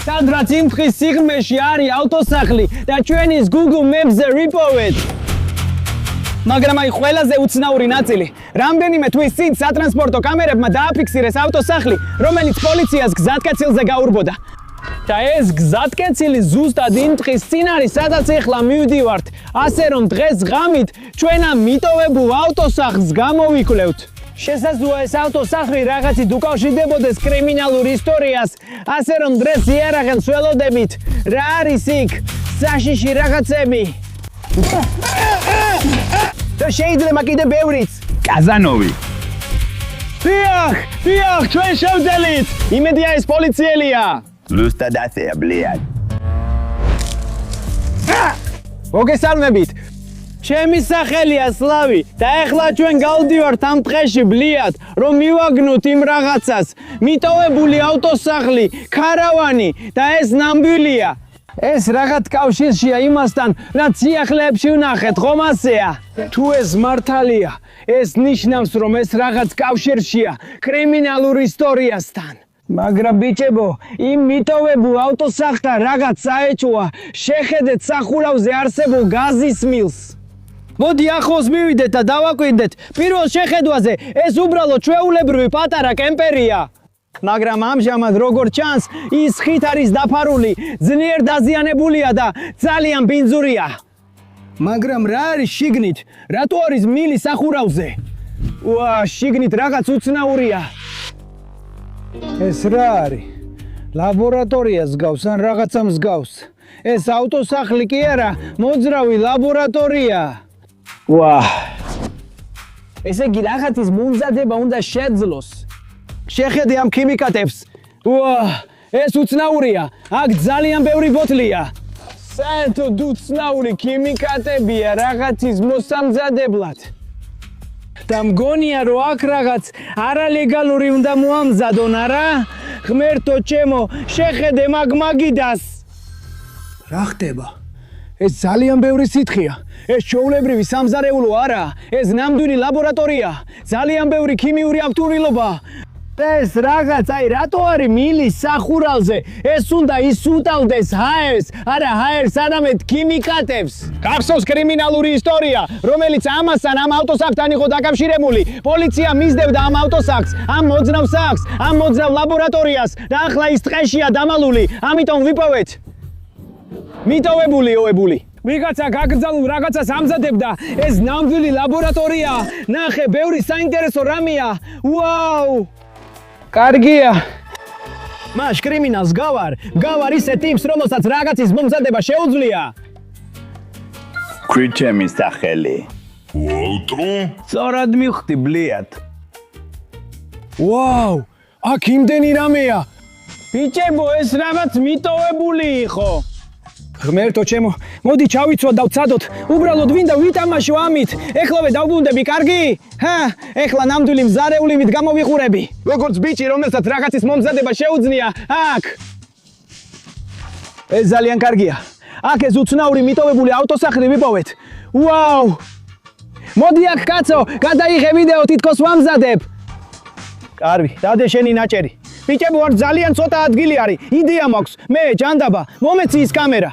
სადაც იმ დღის სიღრმეში არის ავტოსახლი და ჩვენ ის Google Maps-ზე ვიპოვეთ. მაგრამ აი ყველაზე უცნაური ნაწილი, რამდენიმე თვის წინ სატრანსპორტო კამერებმა დააფიქსირეს ავტოსახლი, რომელიც პოლიციას გზატკეცილზე გაურბოდა. და ეს გზატკეცილი ზუსტად იმ დღის წინ არის, სადაც ეხლა მივდივართ, ასე რომ დღეს ღამით ჩვენ ამ მიტოვებულ ავტოსახლს გამოვიკვლევთ. შესაძლოა ეს ავტოსახლი რაღაცით უკავშირდებოდეს კრიმინალურ ისტორიას, ასე რომ დღეს იარაღენს ველოდებით, რა არის იქ, საშიში რაღაცები. და შეიძლება კიდე ბევრიც. კაზანოვი. დიახ, ჩვენ შევძელით. იმედია ეს პოლიციელია. Lusta dasea, bliad. მოგესალმებით. ჩემი სახელია სლავი და ეხლა ჩვენ გავდივართ ამ დღეში ბლიად, რომ მივაგნოთ იმ რაღაცას. მიტოვებული ავტოსახლი, ქარავანი და ეს ნამდვილია. ეს რაღაც კავშირშია იმასთან, რაც სიახლეებში ვნახეთ, ხომ ასეა? თუ ეს მართალია, ეს ნიშნავს, რომ ეს რაღაც კავშირშია კრიმინალურ ისტორიასთან. მაგრამ ბიჭებო, იმ მიტოვებულ ავტოსახლთან რაღაც საეჭვოა, შეხედეთ სახურავზე არსებულ გაზის მილს. მოდი ახლოს მივიდეთ და დავაკვირდეთ. პირველ შეხედვაზე ეს უბრალოდ ჩვეულებრივი პატარა კემპერია. მაგრამ ამჟამად როგორც ჩანს, ის ხით არის დაფარული, ძლიერ დაზიანებულია და ძალიან ბინძურია. მაგრამ რა არის შიგნით? რატო არის მილი სახურავზე? შიგნით რაღაც უცნაურია. ეს რა არის? ლაბორატორია მსგავს ან რაღაცა მსგავს. ეს ავტოსახლი კი არა, მოძრავი ლაბორატორია. ესე იგი რაღაცის მომზადება უნდა შეძლოს. შეხედე ამ ქიმიკატებს. ეს უცნაურია. აქ ძალიან ბევრი ბოთლია. საერთოდ უცნაური ქიმიკატებია რაღაცის მოსამზადებლად. და მგონია, რომ აქ რაღაც არალეგალური უნდა მოამზადონ, არა? ღმერთო ჩემო, შეხედე მაგიდას. რა ხდება? ეს ძალიან ბევრი სითხეა. ეს ჩვეულებრივი სამზარეულო არაა. ეს ნამდვილი ლაბორატორია. ძალიან ბევრი ქიმიური აქტურულობა. ეს რაღაც, აი რატო არის მილის სახურავზე? ეს უნდა ისუტავდეს ჰაერს, არა ჰაერს, არამედ ქიმიკატებს. გახსოვს კრიმინალური ისტორია, რომელიც ამასთან ამ ავტოსახლთან იყო დაკავშირებული. პოლიცია მისდევდა ამ ავტოსახლს, ამ მოძრავ სახლს, ამ მოძრავ ლაბორატორიას და ახლა ის ტყეშია დამალული. ამიტომ ვიპოვეთ. მიტოვებული. ვიღაცა გაგრძალულ რაღაცას ამზადებდა. ეს ნამდვილი ლაბორატორია. ნახე, ბევრი საინტერესო რამეა. ვაუ! კარგია. მაშ კრიმინალს გავარ ისე ტიპს, რომელსაც რაღაცის მომზადება შეუძლია. Ქრიჩემის სახელი. Waltro? სწორად მივხვდი ბლიად. ვაუ! აქ იმდენი რამეა. ბიჭებო, ეს რაღაც მიტოვებული იყო. ღმერთო ჩემო, მოდი ჩავიცვათ და ვცადოთ. უბრალოდ ვინდა ვითამაშო ამით. ეხლავე დავბრუნდები, კარგი? ეხლა ნამდვილი მზარეულივით გამოვიყურები. როგორც ბიჭი, რომელსაც რაღაცის მომზადება შეუძლია. აქ. ეს ძალიან კარგია. აქ ეს უცნაური მიტოვებული ავტოსახლი ვიპოვეთ. ვაუ! მოდი აქ კაცო, გადაიღე ვიდეო, თითქოს ვამზადებ. კარგი, დადე შენი ნაჭერი. ბიჭებო, არ ძალიან ცოტა ადგილი არის. იდეა მაქვს. მე ჯანდაბა, მომეცი ის კამერა.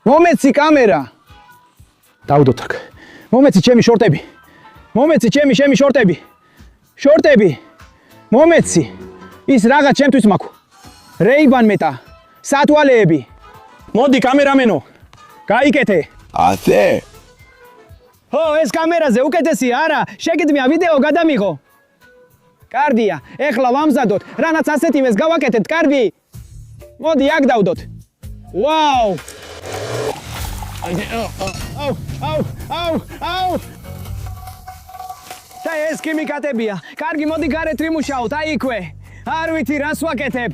მომეცი კამერა. დავდოთ აქ. მომეცი ჩემი შორტები. მომეცი ჩემი შორტები. შორტები. მომეცი. ის რაღაც ჩემთვის მაქვს. რეიბან მეტა. სათვალეები. მოდი კამერამენო. გაიკეთე. ასე? ხო, ეს კამერაზე უკეთესი არა. შეგიძლია ვიდეო გადამიღო. კარგია, ეხლა ვამზადოთ. რანაც ასეთივეს გავაკეთეთ, კარგი? მოდი აქ დავდოთ. ვაუ! აუ! და ეს ქიმიკატებია. კარგი, მოდი გარეთ ვიმუშაოთ, აი იქვე. არ ვიცი რას ვაკეთებ.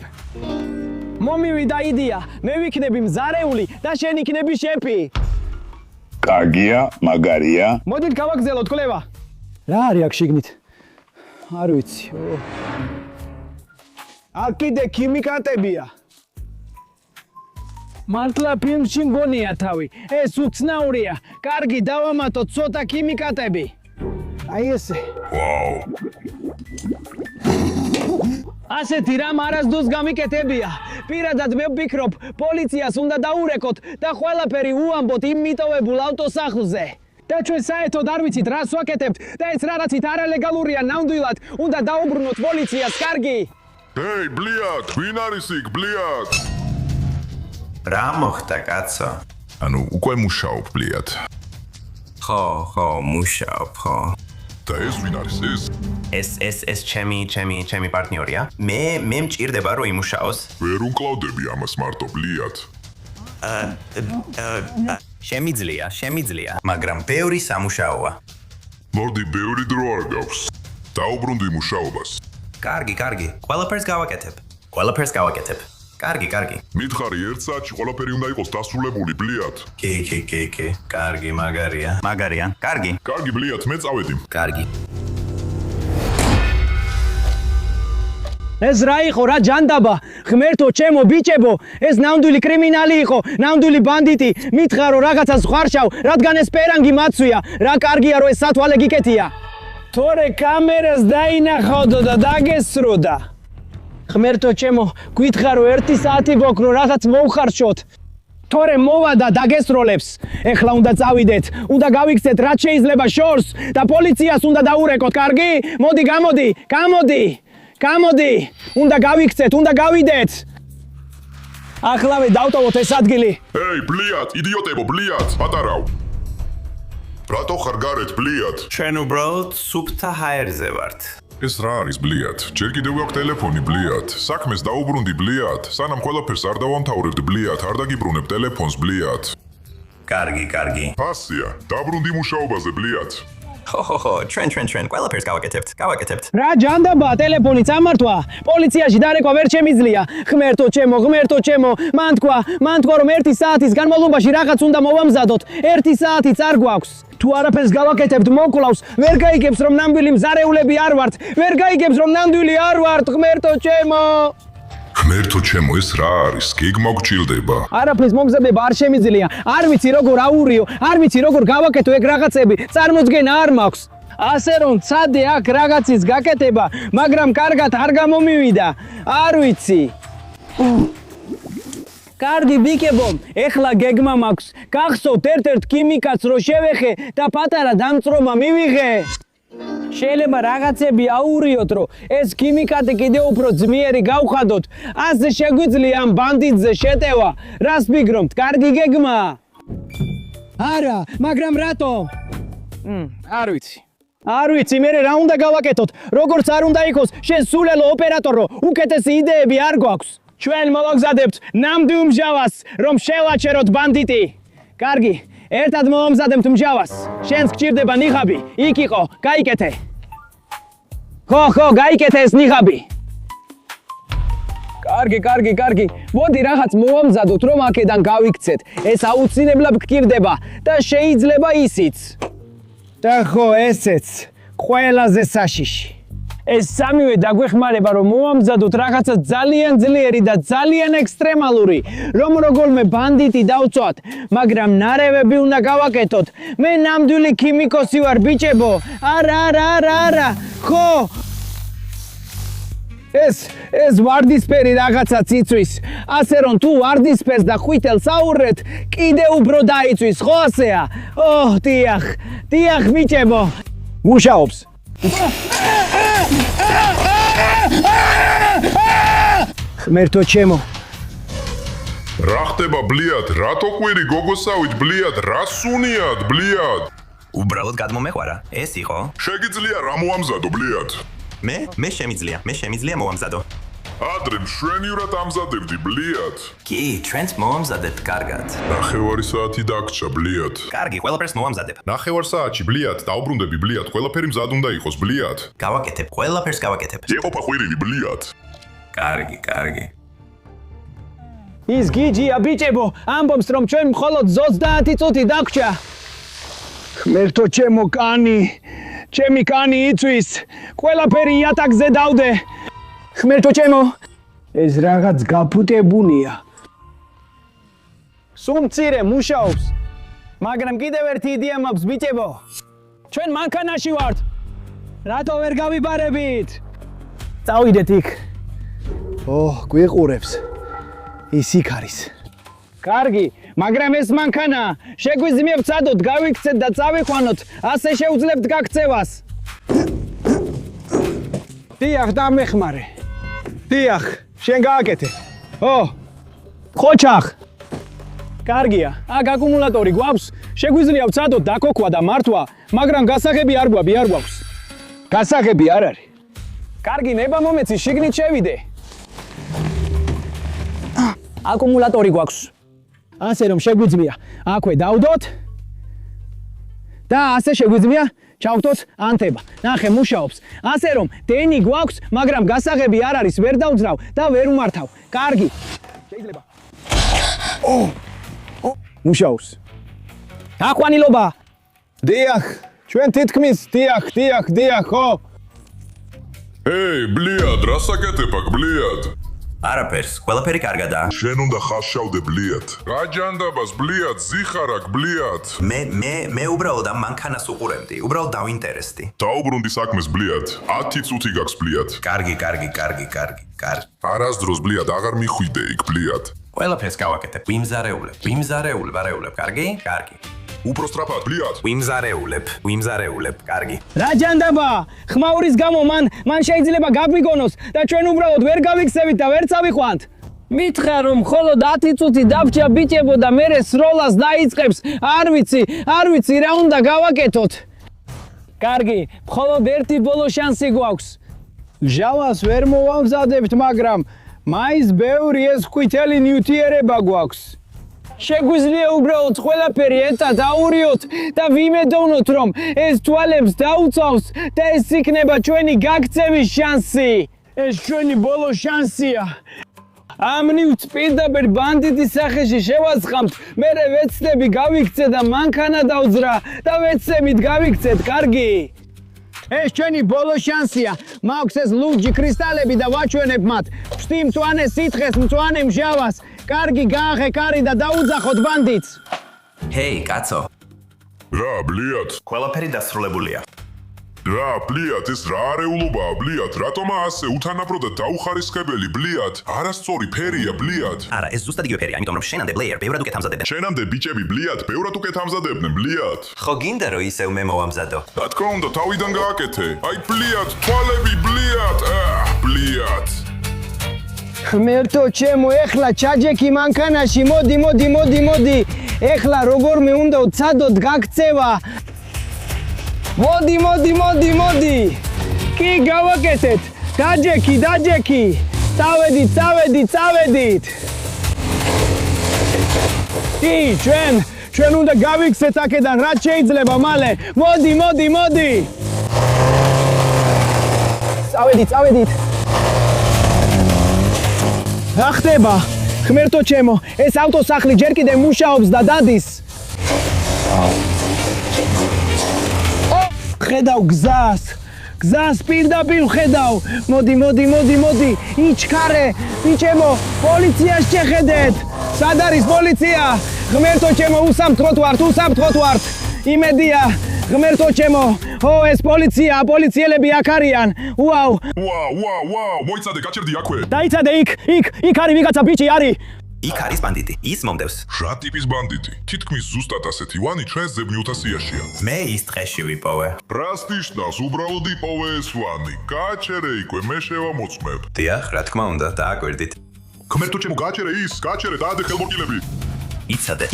მომივიდა იდეა. მე ვიქნები მზარეული და შენ იქნები შეფი. კარგია, მაგარია. მოდით გავაგზავნოთ კვლევა. რა არის აქ შიგნით? არ ვიცი. აქ კიდე ქიმიკატებია. მართლა ფილმში მგონია თავი. ეს უცნაურია. კარგი, დავამატოთ ცოტა ქიმიკატები. აი ესე. Wow. ასეთი რამ არასდროს გამიკეთებია. პირადად მე ვფიქრობ, პოლიციას უნდა დაურეკოთ და ყველაფერი უამბოთ იმ მიტოვებულ ავტოსახლზე. და ჩვენ საერთოდ არ ვიცით რას ვაკეთებთ და ეს რა რაცით არალეგალურია ნამდვილად უნდა დაუბრუნოთ პოლიციას, კარგი? Hey, bliat, ვინ არის იქ, bliat? რა მოხდა, კაცო? ანუ უკვე მუშაობ, bliat. ხო, მუშაობ, ხო. და ეს ვინ არის ეს? ეს ჩემი პარტნიორია. მე მჭირდება რომ იმუშაოს. ვერ უკლავდები ამას მარტო, bliat. შემიძლია, მაგრამ ბევრი სამუშაოა. მორდი, ბევრი დრო არ გაქვს. დაუბრუნდი მუშაობას. კარგი, ყველაფერს გავაკეთებ. კარგი. მითხარი, 1 საათში ყველაფერი უნდა იყოს დასრულებული, bliat. კი, კარგი, მაგარია. კარგი. კარგი, bliat, მე წავედი. კარგი. ეს რა იყო, რა ჯანდაბა? ღმერთო, ჩემო ბიჭებო, ეს ნამდვილი კრიმინალი იყო, ნამდვილი ბანდიტი. მითხარო რაღაცას ხარშავ, რადგან ეს პერანგი მაცვია. რა კარგია რომ ეს სათვალე გიკეთია. თორე კამერას დაინახავდო და დაგესროდა. ღმერთო ჩემო, გითხარო 1 საათი ვოკრო რაღაც მოვხარშოთ. თორე მოვა და დაგესროლებს. ეხლა უნდა წავიდეთ, უნდა გავიქცეთ რაც შეიძლება შორს და პოლიციას უნდა დაურეკოთ, კარგი? გამოდი, უნდა გავიქცეთ, უნდა გავიდეთ. ახლავე დავტოვოთ ეს ადგილი. Hey, bliat, იდიოტებო, bliat, პატარაო. რატო ხარ გარეთ, bliat? ჩვენ უბრალოდ სუფთა ჰაერზე ვართ. ეს რა არის, bliat? ჯერ კიდევ აქვს ტელეფონი, bliat. საქმეს დაუბრუნდი, bliat. სანამ ყველაფერს არ დავამთავრებთ, bliat, არ დაგიბრუნებ ტელეფონს, bliat. კარგი. ასია, დაბრუნდი მუშაობაზე, bliat. ხო, ჩვენ ყველაფერს გავაკეთებთ. რა ჯანდაბა, ტელეფონი წამართვა. პოლიციაში დარეკვა ვერ შემიძლია. ღმერთო ჩემო, მან თქვა რომ 1 საათის განმავლობაში რაღაც უნდა მოვამზადოთ. 1 საათიც არ გვაქვს. თუ არაფერს გავაკეთებთ, მოკლავს. ვერ გაიგებს რომ ნამდვილი მზარეულები არ ვართ. ვერ გაიგებს რომ ნამდვილი არ ვართ, ღმერთო ჩემო. ღმერთო ჩემო, ეს რა არის? გეგმა გჭირდება. არაფრის მომზადება არ შემიძლია. არ ვიცი როგორ აურიო, არ ვიცი როგორ გავაკეთო ეგ რაღაცები. წარმოდგენა არ მაქვს. ასე რომ ცადე აქ რაღაცის გაკეთება, მაგრამ კარგად არ გამომივიდა. არ ვიცი. კარგი ბიკებო, ეხლა გეგმა მაქვს. გახსოვთ ერთ ქიმიკატს რო შევეხე და პატარა დამწრომა მივიღე. შეიძლება რაღაცები აურიოთ, რომ ეს ქიმიკატი კიდევ უფრო ძლიერი გავხადოთ. ასე შეგვიძლია ამ ბანდიტზე შეტევა. რას ფიქრობთ? კარგი გეგმაა? არა, მაგრამ რატო? არ ვიცი, მე რა უნდა გავაკეთოთ? როგორც არ უნდა იყოს, შენ სულელო ოპერატორო, უკეთესი იდეები არ გვაქვს. ჩვენ მოვაგზადებთ ნამდვილ მჟავას, რომ შევაჩეროთ ბანდიტი. კარგი, ერთად მოვამზადებთ მჟავას. შენს გჭირდება ნიღაბი. იქ იყო, გაიკეთე. ხო, გაიკეთე ეს ნიღაბი. კარგი. მოდი რაღაც მოვამზადოთ, რომ აქედან გავიქცეთ. ეს აუცილებლად გჭირდება და შეიძლება ისიც. და ხო, ესეც ყველაზე საშიში. ეს სამივე დაგვეხმარება, რომ მოვამზადოთ რაღაცა ძალიან ძლიერი და ძალიან ექსტრემალური, რომ როგორმე ბანდიტი დავწვათ, მაგრამ ნარევები უნდა გავაკეთოთ. მე ნამდვილი ქიმიკოსი ვარ, ბიჭებო. არა. ხო. ეს ვარდისფერი რაღაცა წიწვის. ასე რომ თუ ვარდისფერს და ხვითელს აურეთ, კიდე უფრო დაიწვის, ხო ასეა? დიახ, ბიჭებო. მუშაობს. ღმერთო ჩემო. რა ხდება, bliat? რატო ყვირი გოგოსავით, bliat? რა სუნიად, bliat? უბრალოდ გადმომეყვარა. ეს იყო. შეგიძლია რა მოამზადო, bliat? მე შემიძლია მოვამზადო. ადრე მშვენივრად ამზადებდი, bliat? კი, ჩვენც მოვამზადებთ კარგად. 9 საათი დაგჭა, bliat. კარგი, ყველაფერს მოვამზადებ. 9 საათში, bliat, დაუბრუნდები, bliat. ყველაფერი მზად უნდა იყოს, bliat. გავაკეთებ, ყველაფერს გავაკეთებ. იყოფა ყვირილი, bliat. კარგი. ის გიჯია, ბიჭებო, ამბობს რომ ჩვენ მხოლოდ 30 წუთი დაგჭა. ღმერთო ჩემო, ჩემი კანი იწვის. ყველაფერი იატაკზე დავდე. ღმერთო ჩემო, ეს რაღაც გაფუტებულია. სულ მცირე მუშაობს. მაგრამ კიდევ ერთი იდეა მაქვს, ბიჭებო. ჩვენ მანქანაში ვართ. რატო ვერ გავიბარებით? წავიდეთ იქ. გვიყურებს. ის იქ არის. კარგი, მაგრამ ეს მანქანა შეგვიძლია ვცადოთ, გავიქცეთ და წავიყვანოთ, ასე შეუძლებთ გაქცევას. დიახ, დამეხმარე. დიახ, შენ გააკეთე. ხოჩახ. კარგია, აქ აკუმულატორი გვაქვს, შეგვიძლია ვცადოთ დაკოქვა და მართვა, მაგრამ გასაღები არ გვაქვს. გასაღები არ არის. კარგი, ნება მომეცი, შიგნით შევიდე. აკუმულატორი გვაქვს. ასე რომ შეგვიძლია აქვე დავდოთ და ასე შეგვიძლია ჩავხტოთ ანთება. ნახე, მუშაობს. ასე რომ დენი გვაქვს, მაგრამ გასაღები არ არის, ვერ დავძრავ და ვერ უმართავ. კარგი. შეიძლება. მუშაობს. გაყვანილობა. დიახ, ჩვენ თითქმის დიახ, ხო? Hey, bliad, rasaketep ak bliad. არაფერს, ყველაფერი კარგადაა. შენ უნდა ხასშავდე bliad. გაჯანდაბას bliad, ზიხარ აქ bliad. მე უბრალოდ ამ მანქანას უყურებდი, უბრალოდ დავინტერესდი. დაუბრუნდი საქმეს bliad. 10 წუთი გაქვს bliad. კარგი. არასდროს bliad აღარ მიხვიდე იქ bliad. ყველაფერს გავაკეთებ. ვიმზარეულებ, კარგი? უფრო სწრაფად bliad. ვიმზარეულებ, კარგი. რა ჯანდაბა? ხმაურის გამო მან შეიძლება გაგვიგონოს და ჩვენ უბრალოდ ვერ გავიქცევით და ვერ წავიყვანთ. მითხრა რომ მხოლოდ 10 წუთი დავრჩა ბიჭებო და მერე სროლას დაიწყებს. არ ვიცი რა უნდა გავაკეთოთ. კარგი, მხოლოდ ერთი ბოლო შანსი გვაქვს. ჟავას ვერ მოვამზადებთ, მაგრამ მაინც ბევრი ეს ყვითელი ნივთიერება გვაქვს. შეგვიძლია უბრალოდ ყველაფერი ერთად აურიოთ და ვიმედოვნოთ, რომ ეს თვალებს დაუწავს და ეს იქნება ჩვენი გაქცევის შანსი. ეს ჩვენი ბოლო შანსია. ამ ნივთს პირდაპირ ბანდიტის სახეში შევაცხამთ, მერე ვეცდები გავიქცე და მანქანა დავძრა და ვეცემით გავიქცეთ, კარგი? ეს ჩვენი ბოლო შანსია. მაქვს ეს ლურჯი კრისტალები და ვაჩვენებ მათ. ვშთი მწვანე სითხეს, მწვანე მჟავას. კარგი, გაახე კარი და დაუძახოთ ბანდიტს. ჰეი, კაცო. რა, bliad? ყველაფერი დასრულებულია. რა, bliad, ეს რა არეულობაა, bliad? რატომა ასე უთანაბროდად დაუხარისხებელი, bliad? არასწორი ფერია, bliad. არა, ეს ზუსტად იგივე ფერია, ამიტომ რომ შენამდე ბლეიერ ბევრად უკეთ ამზადებენ. შენამდე ბიჭები, bliad, ბევრად უკეთ ამზადებდნენ, bliad. ხო გინდა რომ ისევ მე მოვამზადო. რა თქმა უნდა, თავიდან გააკეთე. აი, bliad, თვალები, bliad. bliad. ღმერთო ჩემო, ეხლა ჩაჯექი მანქანაში, მოდი. ეხლა როგორმე უნდა ვცადოთ გაქცევა. მოდი. კი, გავაკეთეთ. დაჯექი. წავედით. კი, ჩვენ უნდა გავიქცეთ აქედან, რაც შეიძლება მალე. მოდი. წავედით. რა ხდება? ღმერთო ჩემო, ეს ავტოსახლი ჯერ კიდევ მუშაობს და დადის. ხედავ გზას პირდაპირ ხედავ. მოდი. იჩქარე, ბიჭებო, პოლიციას შეხედეთ. სად არის პოლიცია? ღმერთო ჩემო, უსამთროთ ვართ. იმედია, ღმერთო ჩემო. ეს პოლიციელები აქ არიან. ვაუ. მოიცადე, გაჩერდი აქვე. დაიცადე იქ არის ვიღაცა ბიჭი არის. იქ არის ბანდიტი, ის მომდევს. რა ტიპის ბანდიტი? თითქმის ზუსტად ასეთი ვანი ჩვენს ზებნიუთა სიაშია. მე ის ტყეში ვიპოვე. რას ნიშნავს უბრალოდ იპოვე ეს ვანი? გააჩერე იქვე, მე შევამოწმებ. დიახ, რა თქმა უნდა, დააკვირდით. ღმერთო ჩემო, გააჩერე, დაადე ხელმორკილები. იცადე.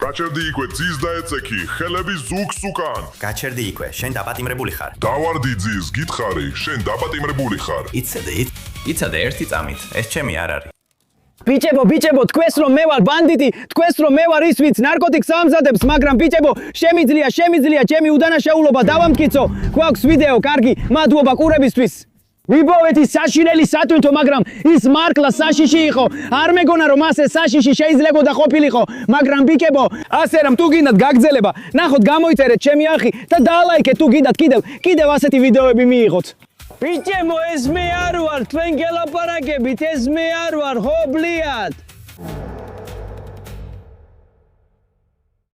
გაჩერდი იქვე, ძის დაეცექი, ხელები ზუგს უკან. გაჩერდი იქვე, შენ დაპატიმრებული ხარ. დავარდი ძის, გითხარი, შენ დაპატიმრებული ხარ. იცადე ერთი წამით, ეს ჩემი არ არის. ბიჭებო, თქვენს რომ მე ვარ ბანდიტი, თქვენს რომ მე ვარ ის ვინც ნარკოტიკს ამზადებს, მაგრამ ბიჭებო, შემიძლია ჩემი უდანაშაულობა დავამტკიცო. გვაქვს ვიდეო, კარგი, მადლობა ყურებისთვის. ვიპოვეთ ის საშინელი სატვინთო, მაგრამ ის მარკლა საშიში იყო. არ მეგონა რომ ასე საშიში შეიძლება ყოფილიყო, მაგრამ ბიჭებო, ასე რომ თუ გინდათ გაგრძელება, ნახოთ, გამოიწერეთ ჩემი არხი და დაალაიქეთ თუ გინდათ კიდევ ასეთი ვიდეოები მიიღოთ. ბიჭებო, ეს მე არ ვარ, თქვენ გელაპარაკებით, ეს მე არ ვარ, ხო ბლიად?